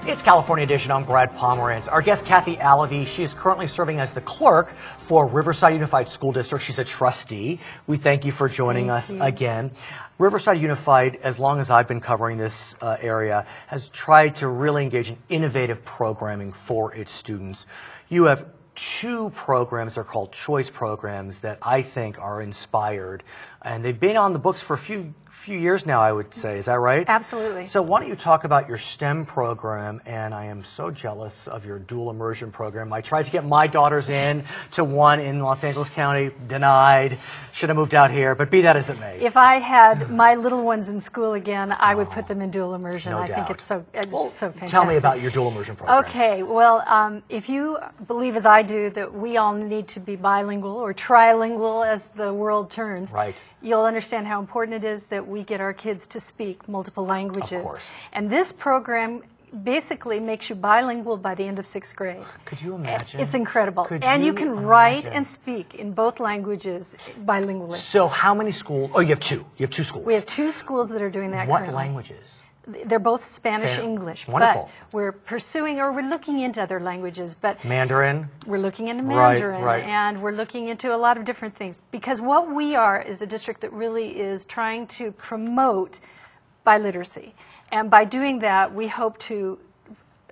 It's California Edition. I'm Brad Pomerance. Our guest, Kathy Allavie, she is currently serving as the clerk for Riverside Unified School District. She's a trustee. We thank you for joining us again. Riverside Unified, as long as I've been covering this area, has tried to really engage in innovative programming for its students. You have two programs, they're called choice programs, that I think are inspired, and they've been on the books for a few years now, I would say. Is that right? Absolutely. So why don't you talk about your STEM program? And I am so jealous of your dual immersion program. I tried to get my daughters in to one in Los Angeles County, denied. Should have moved out here, but be that as it may. If I had my little ones in school again, I would put them in dual immersion. No I doubt. think it's so fantastic. Tell me about your dual immersion program. Okay, well, if you believe as I do that we all need to be bilingual or trilingual as the world turns, right, you'll understand how important it is that we get our kids to speak multiple languages. Of course. And this program basically makes you bilingual by the end of 6th grade. Could you imagine? It's incredible. Could and you can write imagine? and speak in both lanlanguages bilingually. So how many schools? Oh, you have two. You have two schools. We have two schools that are doing that What currently. languages? They're both Spanish, English. Wonderful. But we're pursuing, or we're looking into other languages, but Mandarin? we're looking into Mandarin, right. and we're looking into a lot of different things. Because what we are is a district that really is trying to promote biliteracy. And by doing that, we hope to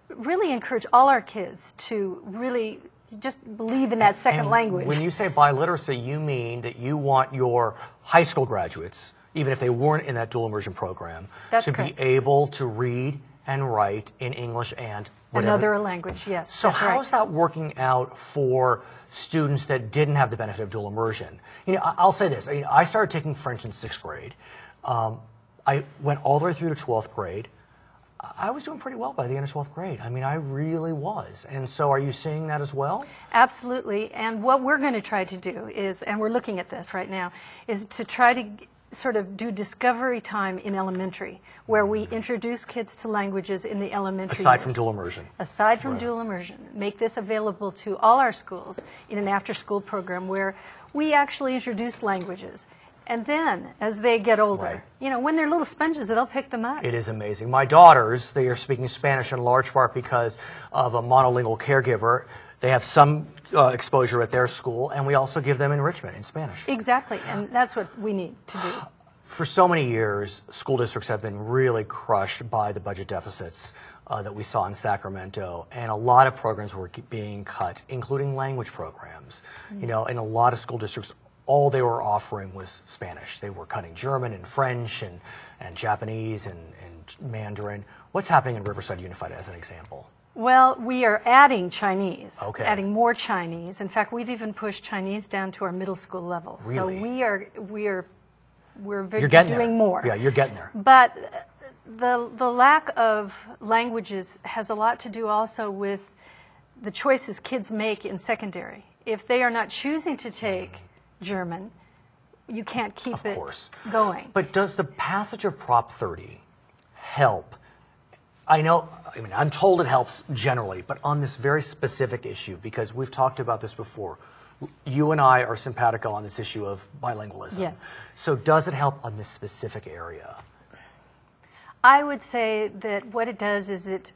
really encourage all our kids to really just believe in that second language. When you say biliteracy, you mean that you want your high school graduates, even if they weren't in that dual immersion program, to be able to read and write in English and whatever. Another language, yes. So how's that working out for students that didn't have the benefit of dual immersion? You know, I'll say this. I started taking French in 6th grade. I went all the way through to 12th grade. I was doing pretty well by the end of 12th grade. I mean, I really was. And so are you seeing that as well? Absolutely. And what we're going to try to do is, and we're looking at this right now, is to try to sort of do discovery time in elementary, where we introduce kids to languages in the elementary Aside years. from dual immersion. Aside from dual immersion. Make this available to all our schools in an after-school program where we actually introduce languages. And then, as they get older, you know, when they're little sponges, they'll pick them up. It is amazing. My daughters, they are speaking Spanish in large part because of a monolingual caregiver. They have some exposure at their school, and we also give them enrichment in Spanish. Exactly, and that's what we need to do. For so many years, school districts have been really crushed by the budget deficits that we saw in Sacramento, and a lot of programs were being cut, including language programs. You know, in a lot of school districts, all they were offering was Spanish. They were cutting German and French and Japanese and Mandarin. What's happening in Riverside Unified as an example? Well, we are adding Chinese, adding more Chinese. In fact, we've even pushed Chinese down to our middle school level. Really? So we're doing more. Yeah, you're getting there. But the lack of languages has a lot to do also with the choices kids make in secondary. If they are not choosing to take German, you can't keep it going. But does the passage of Prop 30 help? I mean, I'm told it helps generally, but on this very specific issue, because we've talked about this before, you and I are simpatico on this issue of bilingualism. Yes. So does it help on this specific area? I would say that what it does is it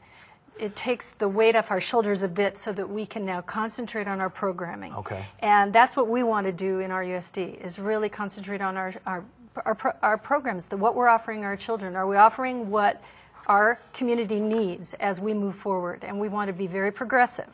takes the weight off our shoulders a bit so that we can now concentrate on our programming. Okay. And that's what we want to do in our USD, is really concentrate on our programs, what we're offering our children. Are we offering what our community needs as we move forward? And we want to be very progressive.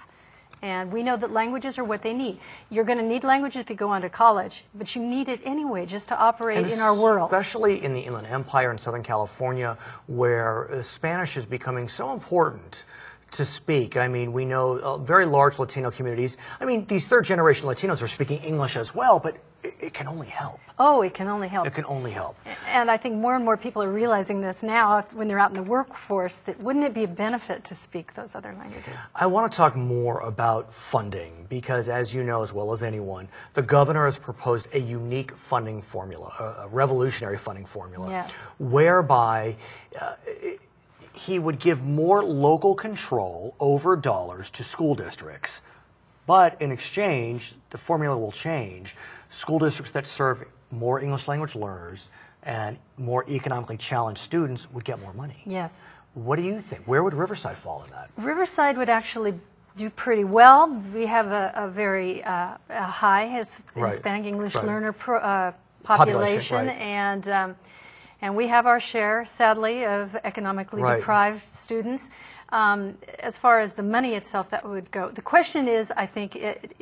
And we know that languages are what they need. You're going to need language if you go on to college, but you need it anyway just to operate in our world. Especially in the Inland Empire in Southern California, where Spanish is becoming so important to speak. I mean, we know very large Latino communities. I mean, these third-generation Latinos are speaking English as well, but it can only help. Oh, it can only help. It can only help. And I think more and more people are realizing this now when they're out in the workforce, that wouldn't it be a benefit to speak those other languages? I want to talk more about funding because, as you know as well as anyone, the governor has proposed a unique funding formula, a revolutionary funding formula, whereby he would give more local control over dollars to school districts. But in exchange, the formula will change. School districts that serve more English language learners and more economically challenged students would get more money. Yes. What do you think? Where would Riverside fall in that? Riverside would actually do pretty well. We have a very high Hispanic English learner population, right. And we have our share, sadly, of economically deprived students. As far as the money itself, that would go. The question is, I think,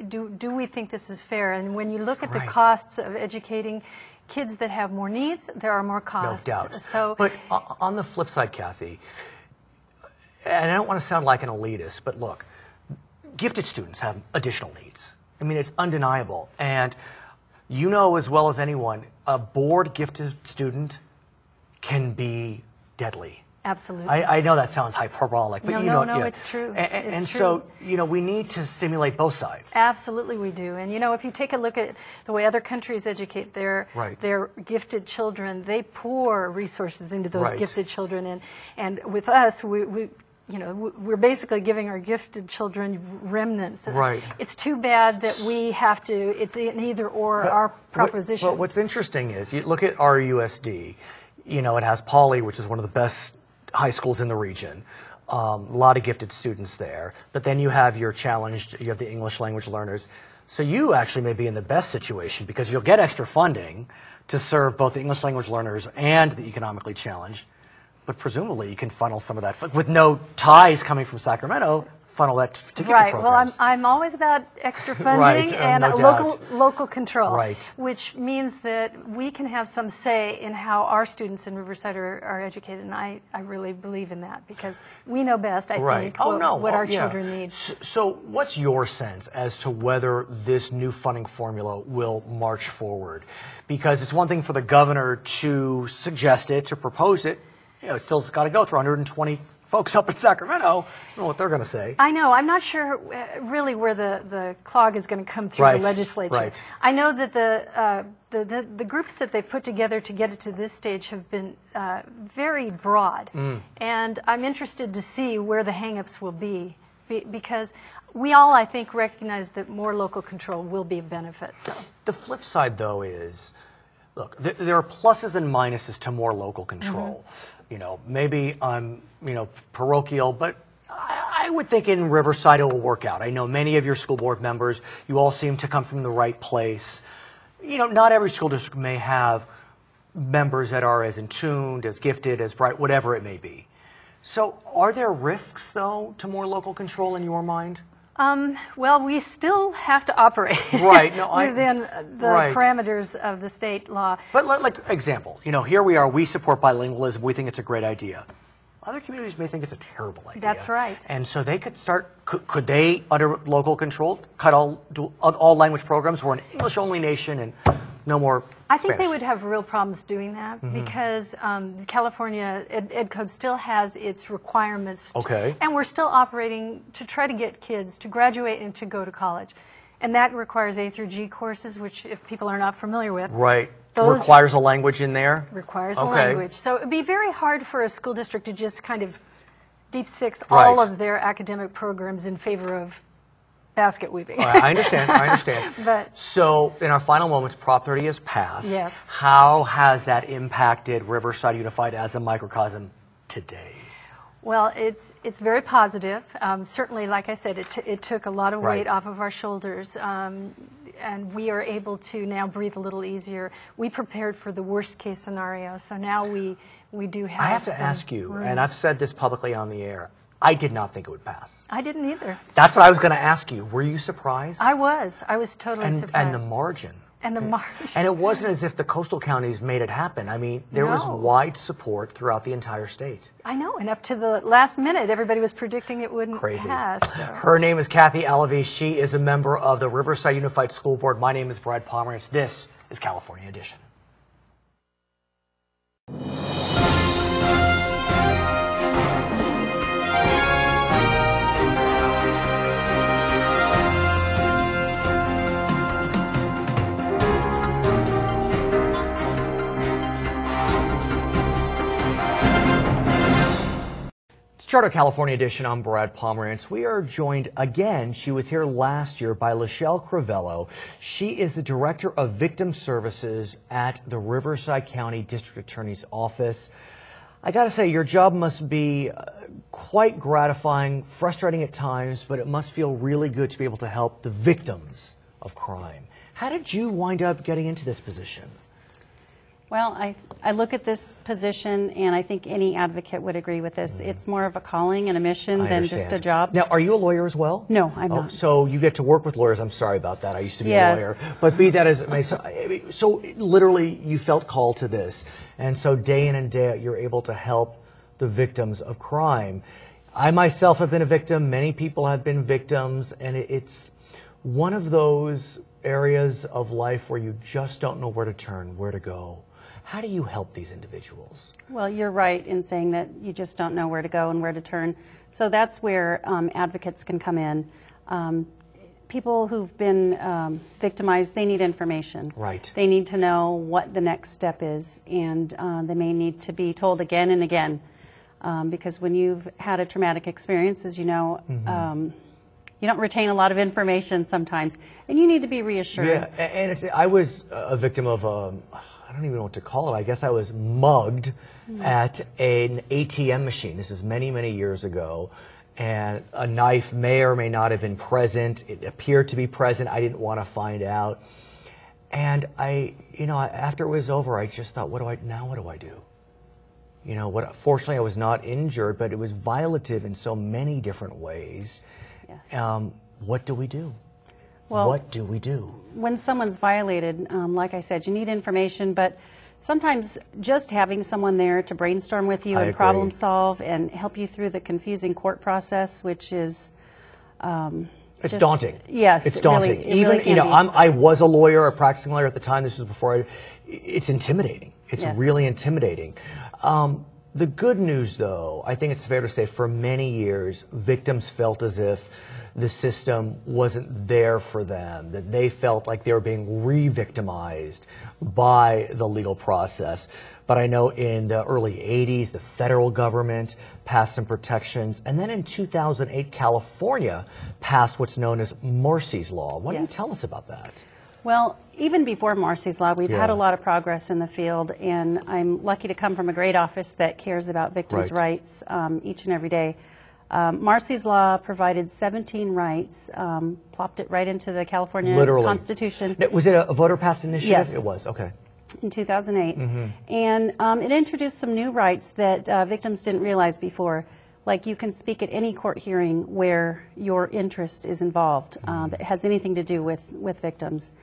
do we think this is fair? And when you look at the costs of educating kids that have more needs, there are more costs. No doubt. So, but on the flip side, Kathy, and I don't want to sound like an elitist, but look, gifted students have additional needs. I mean, it's undeniable. And you know as well as anyone, a bored gifted student can be deadly. Absolutely. I know that sounds hyperbolic, but no, it's true. And so, we need to stimulate both sides. Absolutely we do. And if you take a look at the way other countries educate their gifted children, they pour resources into those gifted children. And with us, we're basically giving our gifted children remnants. Right. It's too bad that we have to, it's an either or our proposition. But what's interesting is, you look at RUSD, it has Pauley, which is one of the best high schools in the region. A lot of gifted students there. But then you have you have the English language learners. So you actually may be in the best situation because you'll get extra funding to serve both the English language learners and the economically challenged. But presumably you can funnel some of that, with no ties coming from Sacramento, funnel that to gifted programs. Well, I'm always about extra funding and local control, which means that we can have some say in how our students in Riverside are educated, and I really believe in that because we know best, I think, what our children need. So what's your sense as to whether this new funding formula will march forward? Because it's one thing for the governor to suggest it, to propose it. It's still got to go through 120 folks up in Sacramento. I don't know what they're going to say. I know. I'm not sure really where the clog is going to come through the legislature. Right. I know that the groups that they've put together to get it to this stage have been very broad. And I'm interested to see where the hang-ups will be because we all, I think, recognize that more local control will be a benefit. So. The flip side, though, is, look, there are pluses and minuses to more local control. Maybe I'm, parochial, but I would think in Riverside it will work out. I know many of your school board members, you all seem to come from the right place. Not every school district may have members that are as in tuned, as gifted, as bright, whatever it may be. So are there risks, though, to more local control in your mind? Well, we still have to operate within the parameters of the state law. But like example, here we are, we support bilingualism, we think it's a great idea. Other communities may think it's a terrible idea. That's right. And so they could start, could they, under local control, cut all language programs? We're an English-only nation and no more I think they would have real problems doing that because California Ed Code still has its requirements. And we're still operating to try to get kids to graduate and to go to college. And that requires A through G courses, which if people are not familiar with. Those requires a language in there? Requires a language. So it would be very hard for a school district to just kind of deep six all of their academic programs in favor of basket weaving. I understand. But so in our final moments, Prop 30 has passed. Yes. How has that impacted Riverside Unified as a microcosm today? Well, it's very positive. Certainly, like I said, it took a lot of weight off of our shoulders, and we are able to now breathe a little easier. We prepared for the worst case scenario, so now we do have. I have to ask you, and I've said this publicly on the air, I did not think it would pass. I didn't either. That's what I was going to ask you. Were you surprised? I was. I was totally surprised. And the margin. And the margin. And it wasn't as if the coastal counties made it happen. I mean, there was wide support throughout the entire state. I know, and up to the last minute, everybody was predicting it wouldn't pass. So. Her name is Kathy Allavie. She is a member of the Riverside Unified School Board. My name is Brad Pomerance. This is California Edition. Start our California Edition. I'm Brad Pomerance. We are joined again, she was here last year, by Lachelle Crivello. She is the Director of Victim Services at the Riverside County District Attorney's Office. I got to say, your job must be quite gratifying, frustrating at times, but it must feel really good to be able to help the victims of crime. How did you wind up getting into this position? Well, I look at this position, and I think any advocate would agree with this. It's more of a calling and a mission than just a job. Now, are you a lawyer as well? No, I'm not. So you get to work with lawyers. I'm sorry about that. I used to be a lawyer. But be that as it may, so literally you felt called to this. And so day in and day out, you're able to help the victims of crime. I myself have been a victim. Many people have been victims. And it's one of those areas of life where you just don't know where to turn, where to go. How do you help these individuals? Well, you're right in saying that you just don't know where to go and where to turn. So that's where advocates can come in. People who've been victimized, they need information. Right. They need to know what the next step is, and they may need to be told again and again. Because when you've had a traumatic experience, as you know, you don't retain a lot of information sometimes, and you need to be reassured. Yeah, and I was a victim of I don't even know what to call it. I guess I was mugged at an ATM machine. This is many, many years ago. And a knife may or may not have been present. It appeared to be present. I didn't want to find out. And after it was over, I just thought, what do I do? Fortunately, I was not injured, but it was violative in so many different ways. Yes. What do we do? Well, what do we do? When someone's violated, like I said, you need information, but sometimes just having someone there to brainstorm with you and problem solve and help you through the confusing court process, which is it's daunting. Yes, it's daunting. I was a lawyer, a practicing lawyer at the time. This was before it's intimidating. It's really intimidating. The good news, though, I think it's fair to say for many years, victims felt as if the system wasn't there for them, that they felt like they were being re-victimized by the legal process. But I know in the early 80s, the federal government passed some protections. And then in 2008, California passed what's known as Marsy's Law. What do you tell us about that? Well, even before Marsy's Law, we've had a lot of progress in the field, and I'm lucky to come from a great office that cares about victims' rights each and every day. Marsy's Law provided 17 rights, plopped it right into the California Constitution. Was it a voter-passed initiative? Yes. It was, okay. In 2008. And it introduced some new rights that victims didn't realize before. Like you can speak at any court hearing where your interest is involved that has anything to do with victims.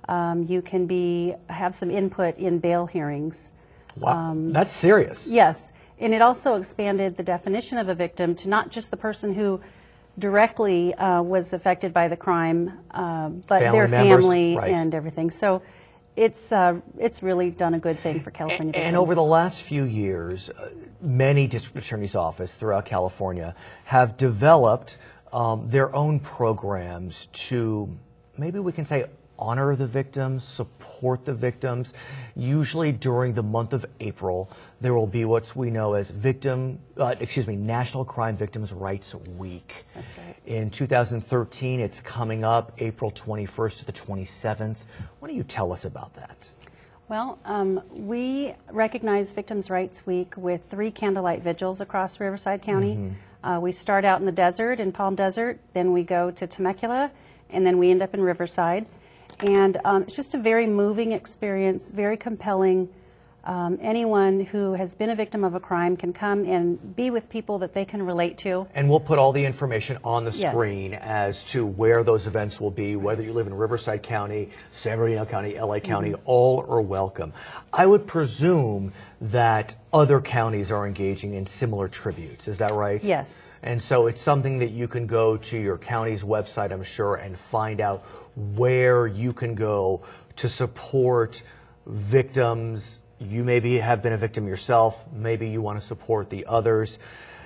You can have some input in bail hearings. Wow, that's serious. Yes, and it also expanded the definition of a victim to not just the person who directly was affected by the crime, but their family and everything. So it's really done a good thing for California victims. And over the last few years, many district attorneys' offices throughout California have developed their own programs to, maybe we can say, honor the victims, support the victims. Usually during the month of April, there will be what we know as National Crime Victims' Rights Week. That's right. In 2013, it's coming up April 21st to the 27th. What do you tell us about that? Well, we recognize Victims' Rights Week with 3 candlelight vigils across Riverside County. We start out in the desert, in Palm Desert, then we go to Temecula, and then we end up in Riverside. And it's just a very moving experience, very compelling. Anyone who has been a victim of a crime can come and be with people that they can relate to. And we'll put all the information on the screen as to where those events will be, whether you live in Riverside County, San Bernardino County, LA County, all are welcome. I would presume that other counties are engaging in similar tributes. Is that right? Yes. And so it's something that you can go to your county's website, I'm sure, and find out where you can go to support victims. You maybe have been a victim yourself. Maybe you want to support the others.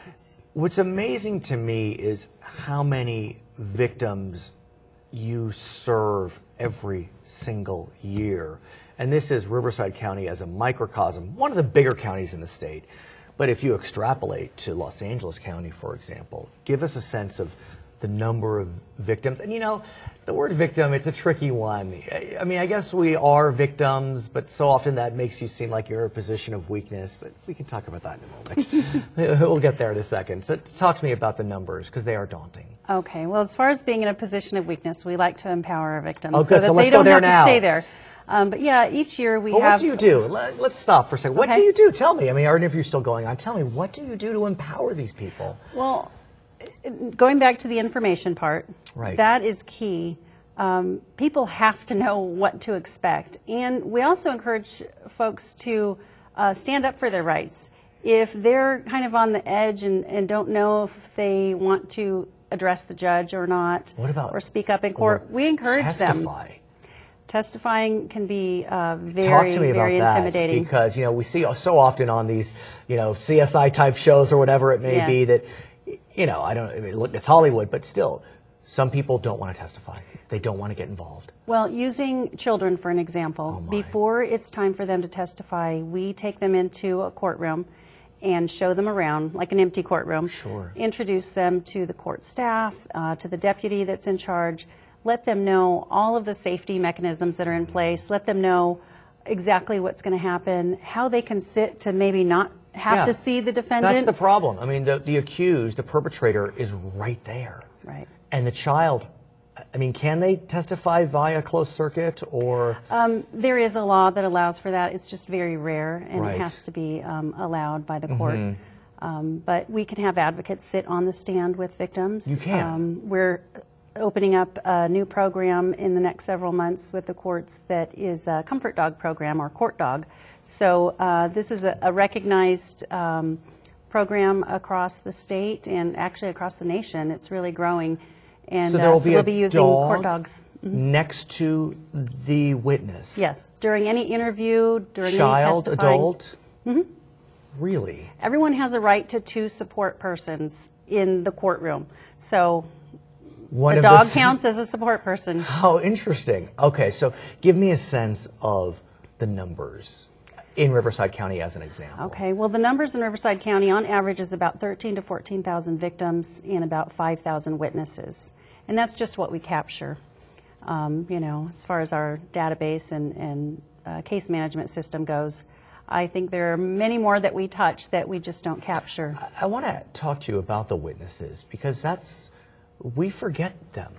Yes. What's amazing to me is how many victims you serve every single year. And this is Riverside County as a microcosm, one of the bigger counties in the state. But if you extrapolate to Los Angeles County, for example, give us a sense of the number of victims. And you know, the word victim, it's a tricky one. I mean, I guess we are victims, but so often that makes you seem like you're in a position of weakness. But we can talk about that in a moment. We'll get there in a second. So talk to me about the numbers, because they are daunting. Okay. Well, as far as being in a position of weakness, we like to empower our victims so that let's they don't go there have now. to stay there. But yeah, each year we have... What do you do? Let's stop for a second. What Okay. do you do? Tell me. I mean, our interview's still going on. Tell me, what do you do to empower these people? Well, going back to the information part, Right. that is key. People have to know what to expect. And we also encourage folks to stand up for their rights. If they're kind of on the edge and don't know if they want to address the judge or not, What about, or speak up in court, we encourage them. Testifying can be very, Talk to me very about that, intimidating. because you know we see so often on these CSI type shows or whatever it may be that I mean, look, it's Hollywood, but still some people don't want to testify. They don't want to get involved. Well, using children for an example, before it's time for them to testify, we take them into a courtroom and show them around, like an empty courtroom. Sure. Introduce them to the court staff, to the deputy that's in charge. Let them know all of the safety mechanisms that are in place. Let them know exactly what's going to happen, how they can sit to maybe not have to see the defendant. That's the problem. I mean, the accused, the perpetrator, is right there. Right. And the child, I mean, can they testify via closed circuit or? There is a law that allows for that. It's just very rare, and Right. it has to be allowed by the court. But we can have advocates sit on the stand with victims. You can. We're opening up a new program in the next several months with the courts that is a comfort dog program, or court dog. So this is a recognized program across the state and actually across the nation. It's really growing. And So there will be we'll a be using dog court dogs. next to the witness. Yes, during any interview, during any Child, testifying. adult. Really? Everyone has a right to 2 support persons in the courtroom. So One the of dog counts as a support person. How interesting. Okay, so give me a sense of the numbers in Riverside County as an example. Okay, well, the numbers in Riverside County on average is about 13,000 to 14,000 victims and about 5,000 witnesses. And that's just what we capture. As far as our database and case management system goes, I think there are many more that we touch that we just don't capture. I want to talk to you about the witnesses, because we forget them.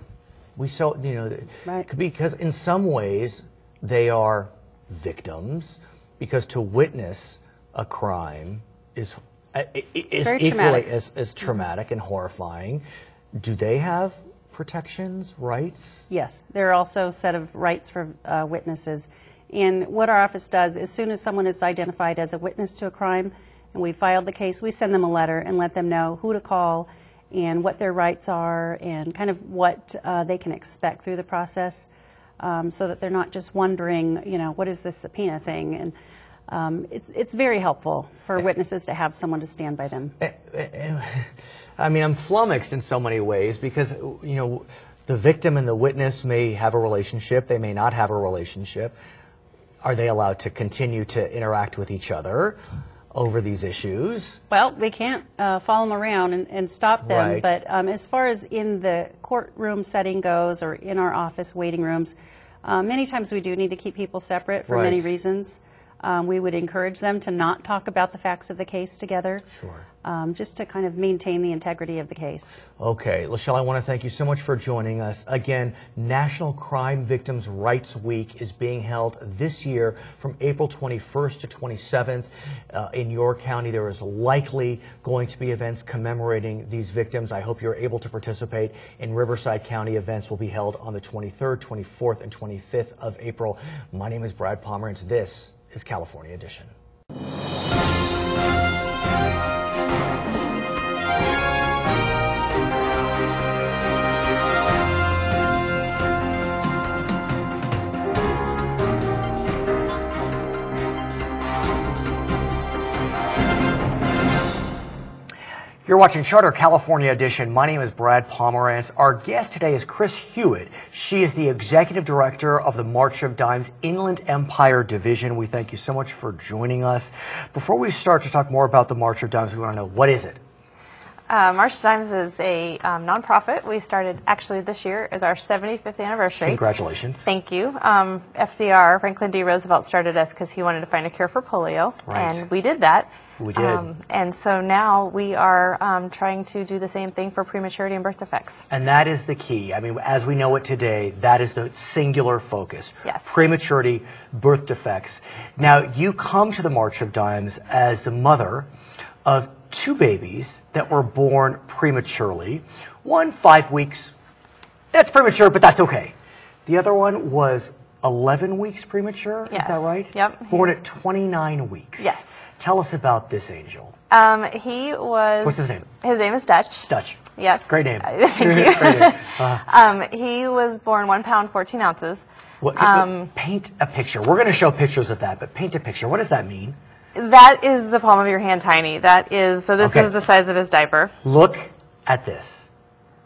Right. Because in some ways they are victims, because to witness a crime is equally traumatic. as traumatic and horrifying. Do they have protections, rights? Yes, there are also a set of rights for witnesses. And what our office does, as soon as someone is identified as a witness to a crime and we filed the case, we send them a letter and let them know who to call and what their rights are and kind of what they can expect through the process, so that they're not just wondering, what is this subpoena thing? And it's very helpful for witnesses to have someone to stand by them. I mean, I'm flummoxed in so many ways, because, the victim and the witness may have a relationship, they may not have a relationship. Are they allowed to continue to interact with each other over these issues? Well, we can't follow them around and stop them, Right. but as far as in the courtroom setting goes, or in our office waiting rooms, many times we do need to keep people separate for many Right. reasons. We would encourage them to not talk about the facts of the case together, just to kind of maintain the integrity of the case. Okay, Lachelle, I want to thank you so much for joining us. Again, National Crime Victims' Rights Week is being held this year from April 21st to 27th. In your county, there is likely going to be events commemorating these victims. I hope you're able to participate. In Riverside County, events will be held on the 23rd, 24th, and 25th of April. My name is Brad Pomerance. This is California Edition. You're watching Charter California Edition. My name is Brad Pomerance. Our guest today is Chris Huyett. She is the Executive Director of the March of Dimes Inland Empire Division. We thank you so much for joining us. Before we start to talk more about the March of Dimes, we want to know, what is it? March Dimes is a nonprofit. We started actually this year is our 75th anniversary. Congratulations. Thank you. FDR, Franklin D. Roosevelt, started us because he wanted to find a cure for polio, Right. and we did that. We did. And so now we are trying to do the same thing for prematurity and birth defects. And that is the key. I mean, as we know it today, that is the singular focus. Yes. Prematurity, birth defects. Now, you come to the March of Dimes as the mother of 2 babies that were born prematurely. One, 5 weeks. That's premature, but that's okay. The other one was 11 weeks premature. Yes. Is that right? Yep. Born at 29 weeks. Yes. Tell us about this angel. He was... What's his name? His name is Dutch. Dutch. Yes. Great name. Thank you. Great name. He was born 1 pound, 14 ounces. Paint a picture. We're going to show pictures of that, but paint a picture. What does that mean? That is the palm of your hand tiny. That is, so this Okay. is the size of his diaper. Look at this.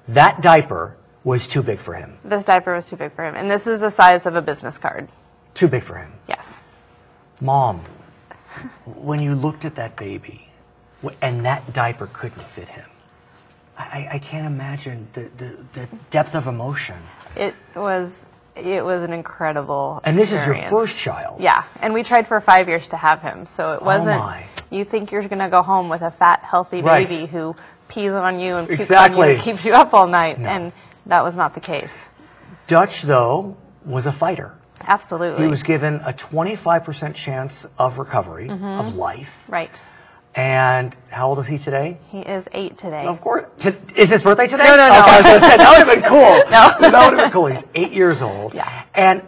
That diaper was too big for him. This diaper was too big for him. And this is the size of a business card. Too big for him. Yes. Mom, when you looked at that baby and that diaper couldn't fit him, I can't imagine the depth of emotion. It was an incredible And this experience. is your first child. Yeah, and we tried for 5 years to have him, so it wasn't. my. You think you're going to go home with a fat, healthy Right. baby who pees on you and pukes Exactly. on you and keeps you up all night, No. and that was not the case. Dutch, though, was a fighter. Absolutely. He was given a 25% chance of recovery, of life. right. And how old is he today? He is 8 today. Of course. Is his birthday today? No, no, no. Okay, I was going to say, that would have been cool. No. That would have been cool. He's 8 years old. Yeah. And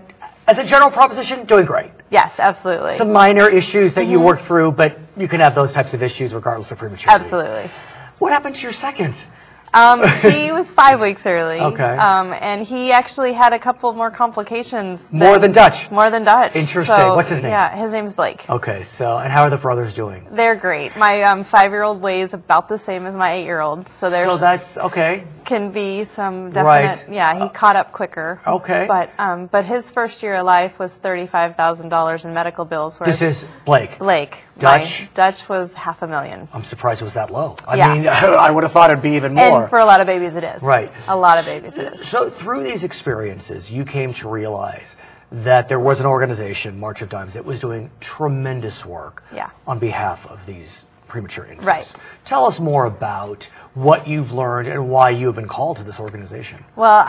as a general proposition, doing great. Yes, absolutely. Some minor issues that you work through, but you can have those types of issues regardless of prematurity. Absolutely. What happened to your second? He was 5 weeks early. Okay. And he actually had a couple more complications. More than Dutch? More than Dutch. Interesting. So, What's his name? Yeah, his name's Blake. Okay, so, and how are the brothers doing? They're great. My 5-year-old weighs about the same as my 8-year-old. So there's So that's, okay. can be some definite. Right. Yeah, he caught up quicker. Okay. But his first year of life was $35,000 in medical bills. This is Blake. Blake. Dutch? Dutch was $500,000. I'm surprised it was that low. I Yeah. mean, I would have thought it'd be even more. And for a lot of babies, it is. Right. A lot of babies, it is. So through these experiences, you came to realize that there was an organization, March of Dimes, that was doing tremendous work Yeah. on behalf of these premature infants. Right. Tell us more about what you've learned and why you have been called to this organization. Well,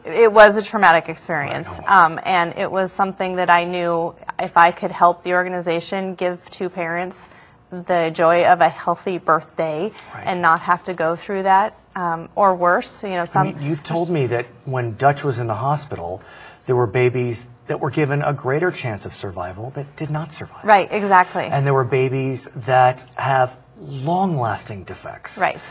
it was a traumatic experience, Right. and it was something that I knew if I could help the organization give to parents the joy of a healthy birthday Right. and not have to go through that, or worse, You've told me that when Dutch was in the hospital, there were babies that were given a greater chance of survival that did not survive. Right, exactly. And there were babies that have long-lasting defects. Right.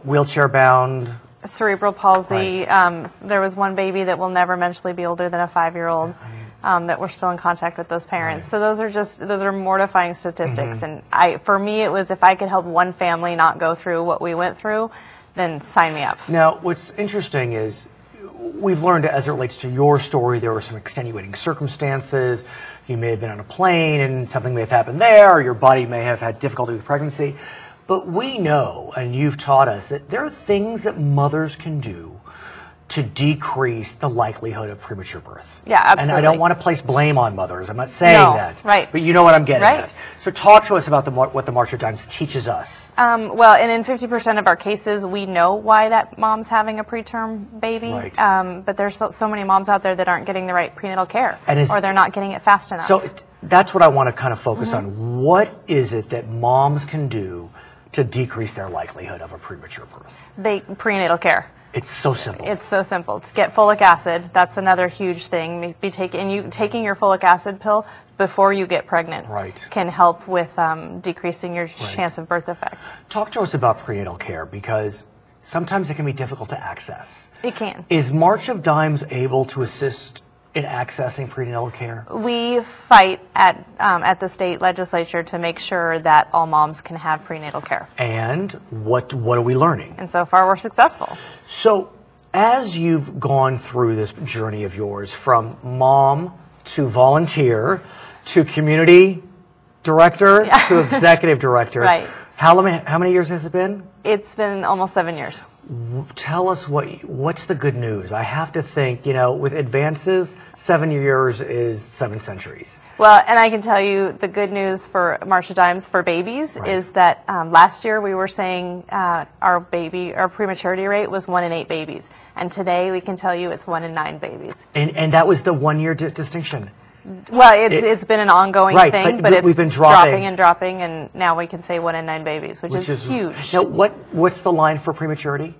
Wheelchair-bound. Cerebral palsy. Right. There was one baby that will never eventually be older than a 5-year-old. That we're still in contact with those parents. Right. So those are mortifying statistics. And for me, it was if I could help one family not go through what we went through, then sign me up. Now, what's interesting is we've learned as it relates to your story, there were some extenuating circumstances. You may have been on a plane and something may have happened there, or your body may have had difficulty with pregnancy. But we know, and you've taught us, that there are things that mothers can do to decrease the likelihood of premature birth. Yeah, absolutely. And I don't want to place blame on mothers. I'm not saying No, that. right. But you know what I'm getting Right. at. So talk to us about what the March of Dimes teaches us. Well, and in 50% of our cases, we know why that mom's having a preterm baby. Right. But there's so many moms out there that aren't getting the right prenatal care, And or they're not getting it fast enough. So that's what I want to kind of focus on. What is it that moms can do to decrease their likelihood of a premature birth? Prenatal care. It's so simple. It's so simple. To get folic acid, that's another huge thing. Taking your folic acid pill before you get pregnant Right. can help with decreasing your chance of birth defect. Talk to us about prenatal care, because sometimes it can be difficult to access. It can. Is March of Dimes able to assist in accessing prenatal care? We fight at the state legislature to make sure that all moms can have prenatal care. And what are we learning? And so far, we're successful. So as you've gone through this journey of yours, from mom to volunteer to community director to executive director, Right. How many years has it been? It's been almost 7 years. Tell us what's the good news. I have to think, with advances, 7 years is 7 centuries. Well, and I can tell you the good news for March of Dimes for babies is that last year we were saying our prematurity rate was 1 in 8 babies. And today we can tell you it's 1 in 9 babies. And that was the 1 year distinction. Well, it's been an ongoing thing, but it's we've been dropping and dropping, and now we can say 1 in 9 babies, which is huge. Now, what's the line for prematurity?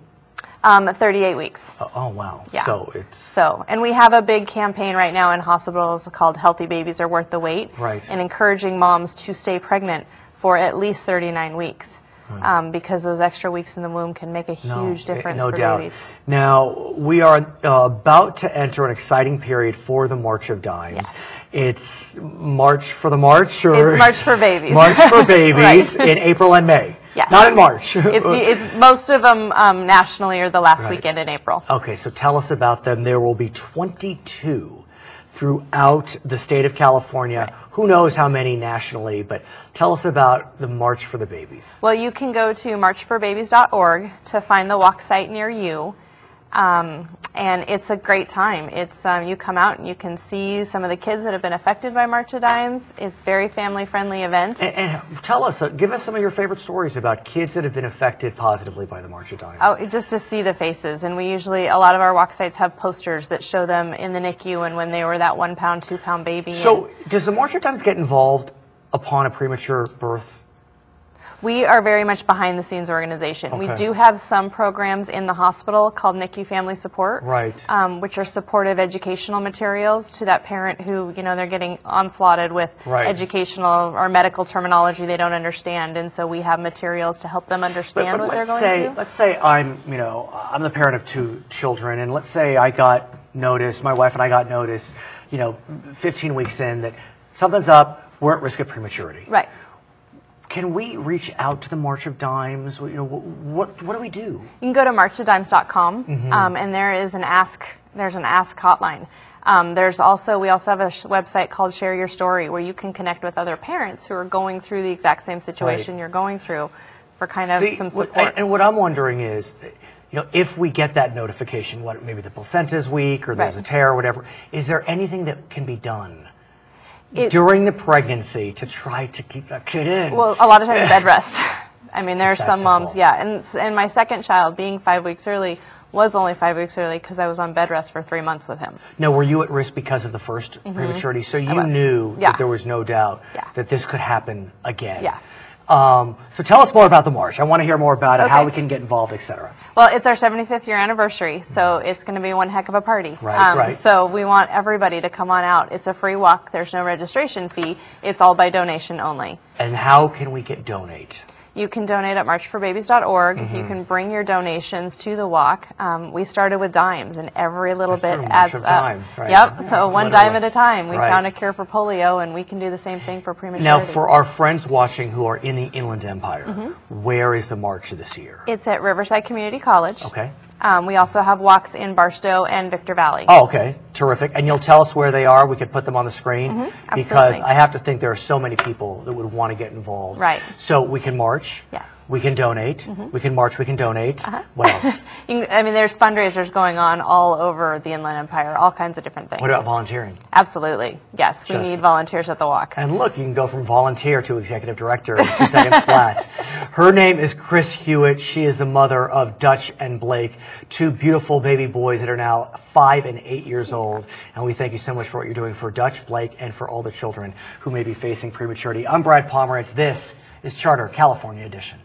38 weeks. Oh, wow. Yeah. So and we have a big campaign right now in hospitals called Healthy Babies Are Worth the Wait, and encouraging moms to stay pregnant for at least 39 weeks. Because those extra weeks in the womb can make a huge difference for babies. Now, we are about to enter an exciting period for the March of Dimes. Yes. It's March for the March? Or it's March for babies. March for babies in April and May. Yes. Not in March. It's most of them nationally are the last weekend in April. Okay, so tell us about them. There will be 22 throughout the state of California. Who knows how many nationally, but tell us about the March for the Babies. Well, you can go to marchforbabies.org to find the walk site near you. And it's a great time. It's you come out and you can see some of the kids that have been affected by March of Dimes. It's a very family-friendly event. And tell us, give us some of your favorite stories about kids that have been affected positively by the March of Dimes. Oh, just to see the faces. And we usually, a lot of our walk sites have posters that show them in the NICU and when they were that 1 pound, 2 pound baby. So does the March of Dimes get involved upon a premature birth? We are very much behind the scenes organization. Okay. We do have some programs in the hospital called NICU Family Support, which are supportive educational materials to that parent who, they're getting onslaughted with educational or medical terminology they don't understand, and so we have materials to help them understand what they're going through. Let's say I'm the parent of 2 children, and let's say I got notice, my wife and I got notice, 15 weeks in that something's up, we're at risk of prematurity. Right. Can we reach out to the March of Dimes? What do we do? You can go to marchofdimes.com, and there's an ask hotline. We also have a website called Share Your Story, where you can connect with other parents who are going through the exact same situation you're going through for kind of some support. And what I'm wondering is, if we get that notification, maybe the placenta's weak or there's a tear or whatever, is there anything that can be done during the pregnancy to try to keep that kid in? Well, a lot of times bed rest. I mean, there are some moms, and my second child, being 5 weeks early, was only 5 weeks early because I was on bed rest for 3 months with him. Now, were you at risk because of the first prematurity? So you knew that there was no doubt that this could happen again. Yeah. So tell us more about the March. I want to hear more about it, how we can get involved, etc. Well, it's our 75th year anniversary, so it's going to be one heck of a party. Right. So we want everybody to come on out. It's a free walk. There's no registration fee. It's all by donation only. And how can we donate? You can donate at marchforbabies.org. You can bring your donations to the walk. We started with dimes, and every little bit adds up. Dimes, right? Yep, so one dime at a time. We found a cure for polio, and we can do the same thing for prematurity. Now, for our friends watching who are in the Inland Empire, where is the March this year? It's at Riverside Community College. Okay. We also have walks in Barstow and Victor Valley. Oh, okay. Terrific. And you'll tell us where they are? We could put them on the screen? Because I have to think there are so many people that would want to get involved. Right. So we can march. Yes. We can donate. We can march. We can donate. What else? There's fundraisers going on all over the Inland Empire, all kinds of different things. What about volunteering? Absolutely. Yes, we need volunteers at the walk. And look, you can go from volunteer to executive director in 2 seconds flat. Her name is Chris Huyett. She is the mother of Dutch and Blake, 2 beautiful baby boys that are now 5 and 8 years old. And we thank you so much for what you're doing for Dutch, Blake, and for all the children who may be facing prematurity. I'm Brad Pomerance. This is Charter California Edition.